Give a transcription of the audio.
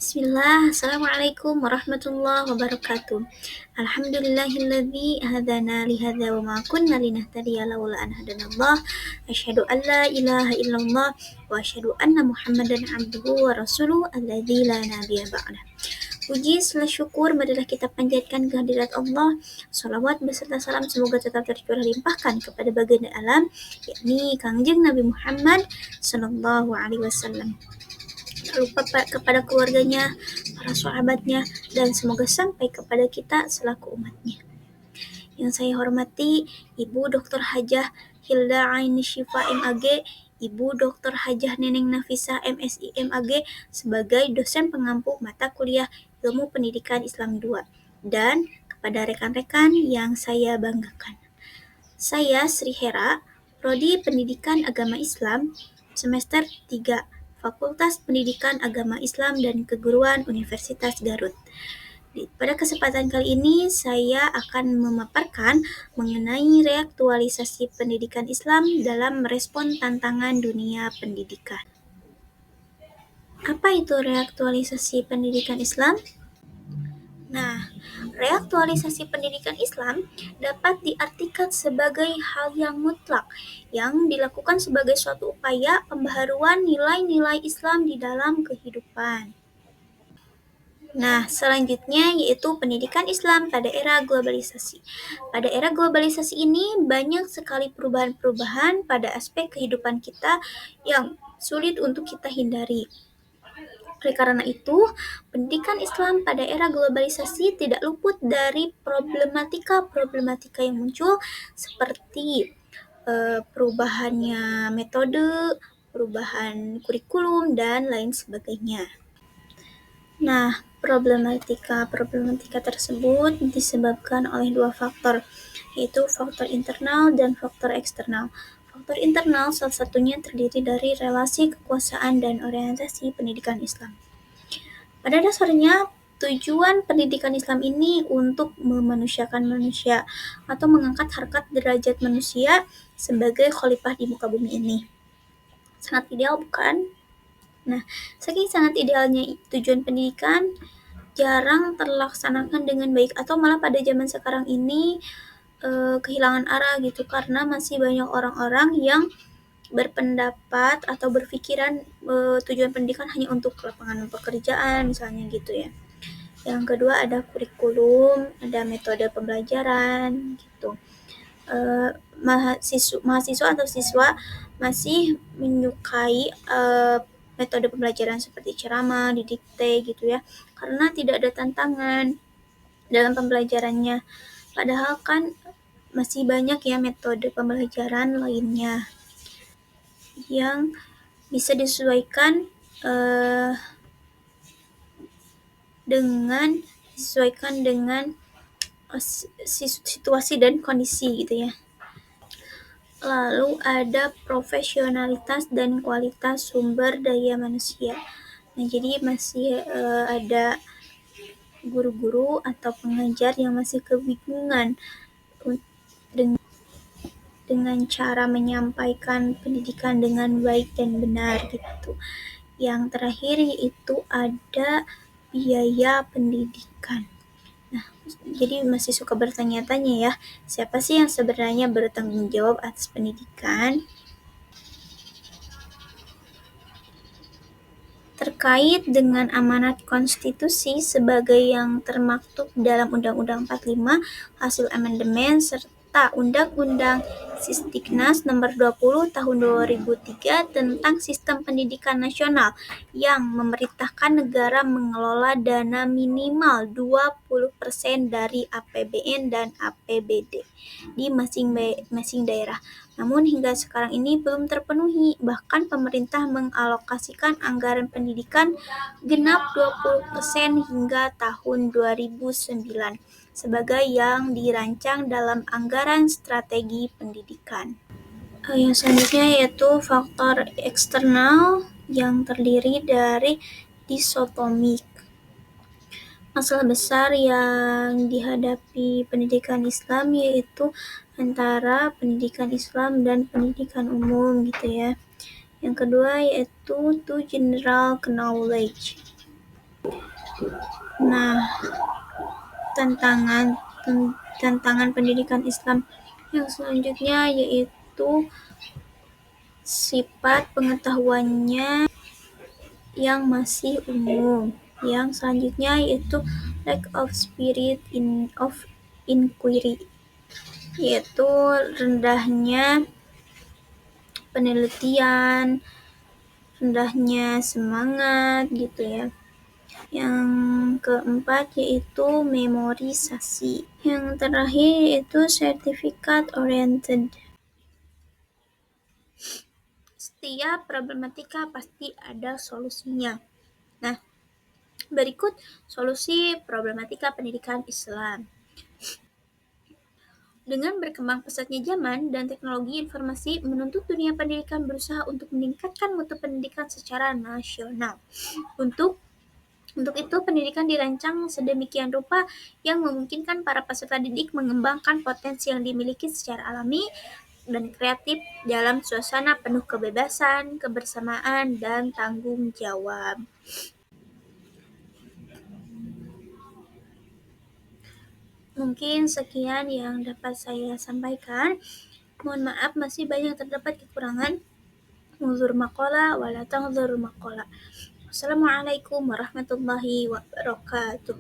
Bismillah, Assalamualaikum warahmatullahi wabarakatuh. Alhamdulillahilladzi hadana lihadza wa ma kunna linahtadiya laula an hadanallah. Asyhadu an la ilaha illallah wa asyhadu anna Muhammadan abduhu wa rasuluh alladzi la nabiyya ba'dah. Puji serta syukur marilah kita panjatkan kehadirat Allah. Salawat beserta salam semoga tetap tercurah limpahkan kepada baginda alam, yakni Kangjeng Nabi Muhammad sallallahu alaihi wasallam. Tak lupa kepada keluarganya, para sahabatnya, dan semoga sampai kepada kita selaku umatnya. Yang saya hormati Ibu Dr. Hajah Hilda Aini Syifa MAG, Ibu Dr. Hajah Neneng Nafisa MSI MAG sebagai dosen pengampu mata kuliah Ilmu Pendidikan Islam 2, dan kepada rekan-rekan yang saya banggakan. Saya Sri Hera, Prodi Pendidikan Agama Islam, semester 3, Fakultas Pendidikan Agama Islam dan Keguruan Universitas Garut. Pada kesempatan kali ini, saya akan memaparkan mengenai reaktualisasi pendidikan Islam dalam merespon tantangan dunia pendidikan. Apa itu reaktualisasi pendidikan Islam? Nah, reaktualisasi pendidikan Islam dapat diartikan sebagai hal yang mutlak yang dilakukan sebagai suatu upaya pembaharuan nilai-nilai Islam di dalam kehidupan. Nah, selanjutnya yaitu pendidikan Islam pada era globalisasi. Pada era globalisasi ini banyak sekali perubahan-perubahan pada aspek kehidupan kita yang sulit untuk kita hindari. Oleh karena itu, pendidikan Islam pada era globalisasi tidak luput dari problematika-problematika yang muncul seperti perubahannya metode, perubahan kurikulum, dan lain sebagainya. Nah, problematika tersebut disebabkan oleh dua faktor, yaitu faktor internal dan faktor eksternal. Faktor internal salah satunya terdiri dari relasi kekuasaan dan orientasi pendidikan Islam. Pada dasarnya, tujuan pendidikan Islam ini untuk memanusiakan manusia atau mengangkat harkat derajat manusia sebagai khalifah di muka bumi ini. Sangat ideal, bukan? Nah, saking sangat idealnya tujuan pendidikan jarang terlaksanakan dengan baik, atau malah pada zaman sekarang ini kehilangan arah gitu, karena masih banyak orang-orang yang berpendapat atau berpikiran tujuan pendidikan hanya untuk lapangan pekerjaan misalnya gitu ya. Yang kedua ada kurikulum, ada metode pembelajaran gitu. Mahasiswa atau siswa masih menyukai metode pembelajaran seperti ceramah, didikte gitu ya, karena tidak ada tantangan dalam pembelajarannya. Padahal kan masih banyak ya metode pembelajaran lainnya yang bisa disesuaikan dengan situasi dan kondisi gitu ya. Lalu ada profesionalitas dan kualitas sumber daya manusia. Nah, jadi masih ada guru-guru atau pengajar yang masih kebingungan dengan cara menyampaikan pendidikan dengan baik dan benar gitu. Yang terakhir yaitu ada biaya pendidikan. Nah, jadi masih suka bertanya-tanya ya, siapa sih yang sebenarnya bertanggung jawab atas pendidikan? Terkait dengan amanat konstitusi sebagai yang termaktub dalam Undang-Undang 45 hasil amandemen serta Undang-Undang Sisdiknas Nomor 20 Tahun 2003 tentang Sistem Pendidikan Nasional yang memerintahkan negara mengelola dana minimal 20% dari APBN dan APBD di masing-masing daerah. Namun hingga sekarang ini belum terpenuhi, bahkan pemerintah mengalokasikan anggaran pendidikan genap 20% hingga tahun 2009 sebagai yang dirancang dalam anggaran strategi pendidikan. Yang selanjutnya yaitu faktor eksternal yang terdiri dari disotomi. Masalah besar yang dihadapi pendidikan Islam yaitu antara pendidikan Islam dan pendidikan umum gitu ya. Yang kedua yaitu to general knowledge. Nah, tantangan tantangan pendidikan Islam yang selanjutnya yaitu sifat pengetahuannya yang masih umum. Yang selanjutnya yaitu lack of spirit of inquiry, yaitu rendahnya penelitian, rendahnya semangat gitu ya. Yang keempat yaitu memorisasi. Yang terakhir yaitu certificate oriented. Setiap problematika pasti ada solusinya. Nah, berikut solusi problematika pendidikan Islam. Dengan berkembang pesatnya zaman dan teknologi informasi menuntut dunia pendidikan berusaha untuk meningkatkan mutu pendidikan secara nasional. Untuk itu, pendidikan dirancang sedemikian rupa yang memungkinkan para peserta didik mengembangkan potensi yang dimiliki secara alami dan kreatif dalam suasana penuh kebebasan, kebersamaan, dan tanggung jawab. Mungkin sekian yang dapat saya sampaikan. Mohon maaf masih banyak terdapat kekurangan. Unzur maqala wa la tanzur maqala. Wassalamualaikum warahmatullahi wabarakatuh.